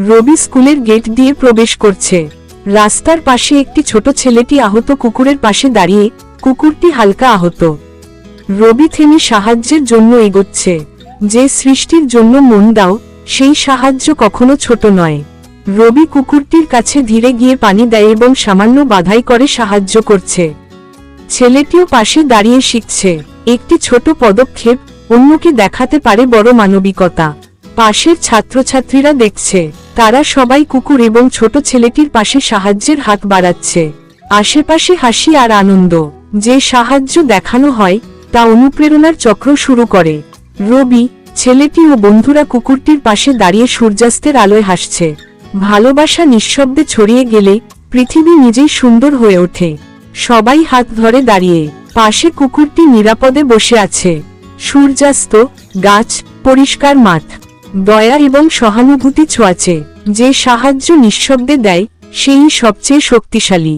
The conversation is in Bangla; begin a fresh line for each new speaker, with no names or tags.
রবি স্কুলের গেট দিয়ে প্রবেশ করছে। রাস্তার পাশে একটি ছোট ছেলেটি আহত কুকুরের পাশে দাঁড়িয়ে, কুকুরটি হালকা আহত। রবি থেমে সাহায্যের জন্য এগোচ্ছে। যে সৃষ্টির জন্য মন দাও, সেই সাহায্য কখনো ছোট নয়। রবি কুকুরটির কাছে ধীরে গিয়ে পানি দেয় এবং সামান্য বাধাই করে সাহায্য করছে। ছেলেটিও পাশে দাঁড়িয়ে শিখছে। একটি ছোট পদক্ষেপ অন্যকে দেখাতে পারে বড় মানবিকতা। পাশের ছাত্রছাত্রীরা দেখছে, তারা সবাই কুকুর এবং ছোট ছেলেটির পাশে সাহায্যের হাত বাড়াচ্ছে। আশেপাশে হাসি আর আনন্দ। যে সাহায্য দেখানো হয় তা অনুপ্রেরণার চক্র শুরু করে। রবি, ছেলেটি ও বন্ধুরা কুকুরটির পাশে দাঁড়িয়ে সূর্যাস্তের আলোয় হাসছে। ভালোবাসা নিঃশব্দে ছড়িয়ে গেলে পৃথিবী নিজেই সুন্দর হয়ে ওঠে। সবাই হাত ধরে দাঁড়িয়ে, পাশে কুকুরটি নিরাপদে বসে আছে। সূর্যাস্ত, গাছ, পরিষ্কার মাঠ, দয়া এবং সহানুভূতি ছোঁয়াচে। যে সাহায্য নিঃশব্দে দেয় সেই সবচেয়ে শক্তিশালী।